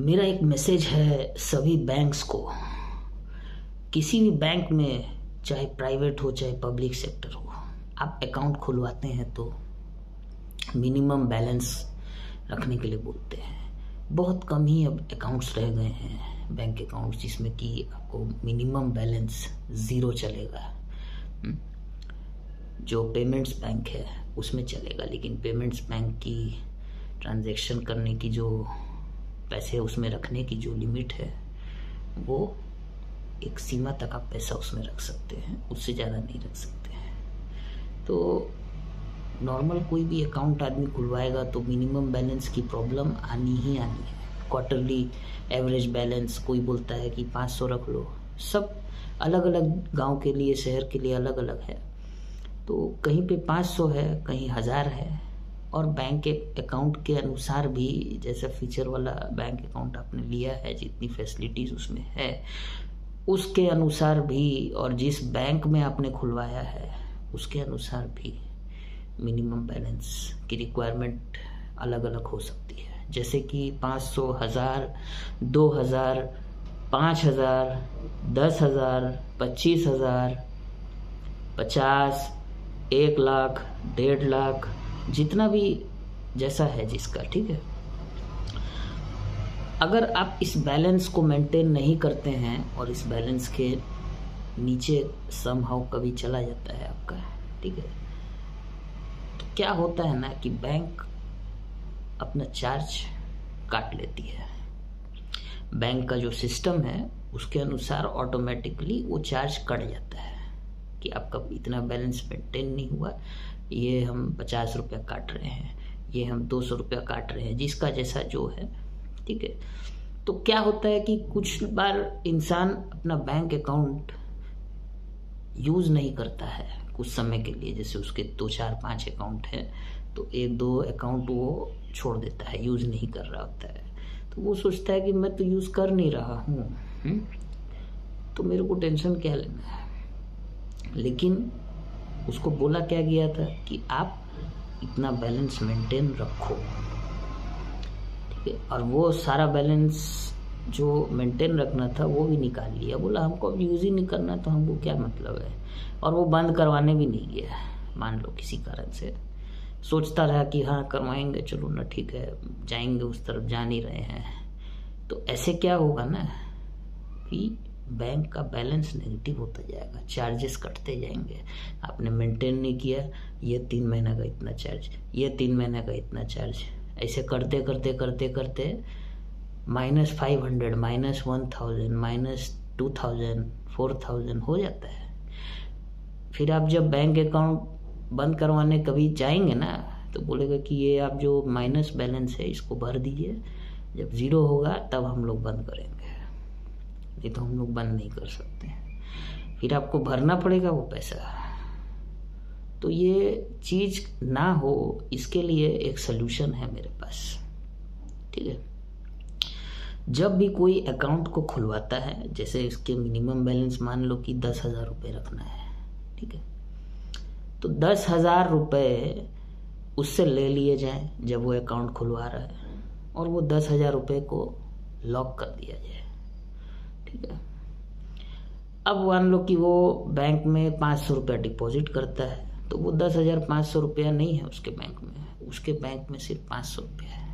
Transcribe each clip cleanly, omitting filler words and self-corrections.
मेरा एक मैसेज है सभी बैंक्स को। किसी भी बैंक में, चाहे प्राइवेट हो चाहे पब्लिक सेक्टर हो, आप अकाउंट खुलवाते हैं तो मिनिमम बैलेंस रखने के लिए बोलते हैं। बहुत कम ही अब अकाउंट्स रह गए हैं, बैंक अकाउंट्स, जिसमें कि आपको मिनिमम बैलेंस 0 चलेगा। जो पेमेंट्स बैंक है उसमें चलेगा, लेकिन पेमेंट्स बैंक की ट्रांजैक्शन करने की जो पैसे उसमें रखने की जो लिमिट है, वो एक सीमा तक आप पैसा उसमें रख सकते हैं, उससे ज़्यादा नहीं रख सकते हैं। तो नॉर्मल कोई भी अकाउंट आदमी खुलवाएगा तो मिनिमम बैलेंस की प्रॉब्लम आनी ही आनी है। क्वार्टरली एवरेज बैलेंस, कोई बोलता है कि 500 रख लो, सब अलग अलग गांव के लिए, शहर के लिए अलग अलग है। तो कहीं पे 500 है, कहीं 1000 है, और बैंक के अकाउंट के अनुसार भी, जैसा फीचर वाला बैंक अकाउंट आपने लिया है, जितनी फैसिलिटीज उसमें है उसके अनुसार भी, और जिस बैंक में आपने खुलवाया है उसके अनुसार भी मिनिमम बैलेंस की रिक्वायरमेंट अलग अलग हो सकती है। जैसे कि 500, 1000, 2000, 5000, 10,000, 25,000, 50, 1 लाख, 1.5 लाख, जितना भी जैसा है जिसका, ठीक है। अगर आप इस बैलेंस को मेंटेन नहीं करते हैं और इस बैलेंस के नीचे समहाउ कभी चला जाता है आपका, ठीक है, तो क्या होता है ना कि बैंक अपना चार्ज काट लेती है। बैंक का जो सिस्टम है उसके अनुसार ऑटोमेटिकली वो चार्ज कट जाता है कि आपका इतना बैलेंस मेंटेन नहीं हुआ, ये हम 50 रुपया काट रहे हैं, ये हम 200 रुपया काट रहे हैं, जिसका जैसा जो है, ठीक है। तो क्या होता है कि कुछ बार इंसान अपना बैंक अकाउंट यूज नहीं करता है कुछ समय के लिए, जैसे उसके 2, 4, 5 अकाउंट है, तो 1, 2 अकाउंट वो छोड़ देता है, यूज नहीं कर रहा होता है। तो वो सोचता है कि मैं तो यूज कर नहीं रहा हूँ, तो मेरे को टेंशन क्या लेना है। लेकिन उसको बोला क्या गया था कि आप इतना बैलेंस मेंटेन रखो, ठीक है। और वो सारा बैलेंस जो मेंटेन रखना था वो भी निकाल लिया, बोला हमको अब यूज ही नहीं करना, तो हमको क्या मतलब है। और वो बंद करवाने भी नहीं गया, मान लो किसी कारण से सोचता रहा कि हाँ करवाएंगे, चलो ना ठीक है, जाएंगे उस तरफ, जा नहीं रहे हैं। तो ऐसे क्या होगा ना कि बैंक का बैलेंस नेगेटिव होता जाएगा, चार्जेस कटते जाएंगे। आपने मेंटेन नहीं किया, ये 3 महीना का इतना चार्ज, ये 3 महीने का इतना चार्ज, ऐसे करते करते करते करते -500, -1000, -2000, 4000 हो जाता है। फिर आप जब बैंक अकाउंट बंद करवाने कभी जाएंगे ना, तो बोलेगा कि ये आप जो माइनस बैलेंस है इसको भर दीजिए, जब 0 होगा तब हम लोग बंद करेंगे, नहीं तो हम लोग बंद नहीं कर सकते हैं। फिर आपको भरना पड़ेगा वो पैसा। तो ये चीज ना हो, इसके लिए एक सलूशन है मेरे पास, ठीक है। जब भी कोई अकाउंट को खुलवाता है, जैसे इसके मिनिमम बैलेंस मान लो कि 10,000 रुपये रखना है, ठीक है, तो 10,000 रुपये उससे ले लिए जाए जब वो अकाउंट खुलवा रहा है, और वो 10,000 रुपये को लॉक कर दिया जाए, ठीक है। अब मान लो कि वो बैंक में 500 रुपया डिपॉजिट करता है, तो वो 10,500 रुपया नहीं है उसके बैंक में, उसके बैंक में सिर्फ 500 रुपया है।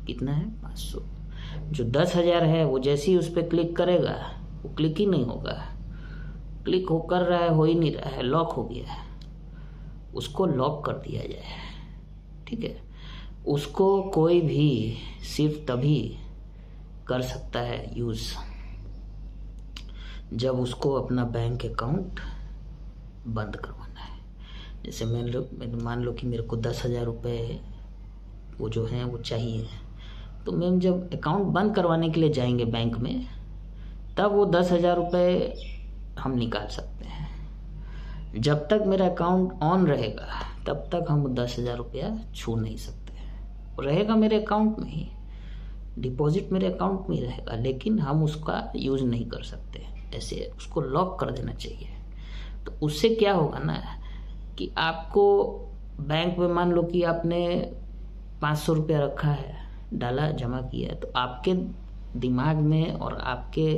कितना है? 500। जो 10,000 है वो जैसे ही उस पर क्लिक करेगा, वो क्लिक ही नहीं होगा, क्लिक हो कर रहा है, हो ही नहीं रहा है, लॉक हो गया है। उसको लॉक कर दिया जाए, ठीक है। उसको कोई भी सिर्फ तभी कर सकता है यूज जब उसको अपना बैंक अकाउंट बंद करवाना है। जैसे मान लो कि मेरे को 10,000 रुपये वो जो हैं वो चाहिए, तो मैम जब अकाउंट बंद करवाने के लिए जाएंगे बैंक में, तब वो 10,000 रुपये हम निकाल सकते हैं। जब तक मेरा अकाउंट ऑन रहेगा तब तक हम 10,000 रुपया छू नहीं सकते हैं, रहेगा मेरे अकाउंट में ही, डिपॉजिट मेरे अकाउंट में ही रहेगा, लेकिन हम उसका यूज नहीं कर सकते। ऐसे उसको लॉक कर देना चाहिए। तो उससे क्या होगा ना कि आपको बैंक में, मान लो कि आपने 500 रुपया रखा है, डाला, जमा किया, तो आपके दिमाग में और आपके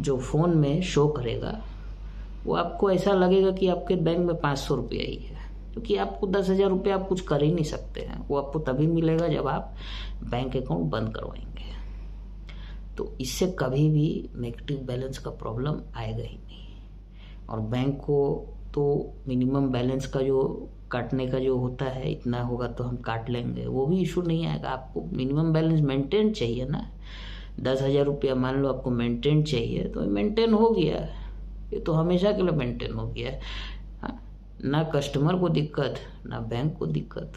जो फ़ोन में शो करेगा वो आपको ऐसा लगेगा कि आपके बैंक में 500 रुपया ही है, क्योंकि आपको 10,000 रुपये आप कुछ कर ही नहीं सकते हैं। वो आपको तभी मिलेगा जब आप बैंक अकाउंट बंद करवाएंगे। तो इससे कभी भी नेगेटिव बैलेंस का प्रॉब्लम आएगा ही नहीं। और बैंक को तो मिनिमम बैलेंस का जो काटने का जो होता है, इतना होगा तो हम काट लेंगे, वो भी इशू नहीं आएगा। आपको मिनिमम बैलेंस मेंटेन चाहिए ना, 10,000 रुपया मान लो आपको मेंटेन चाहिए, तो मेंटेन हो गया, ये तो हमेशा के लिए मेंटेन हो गया है। हाँ, ना कस्टमर को दिक्कत, ना बैंक को दिक्कत।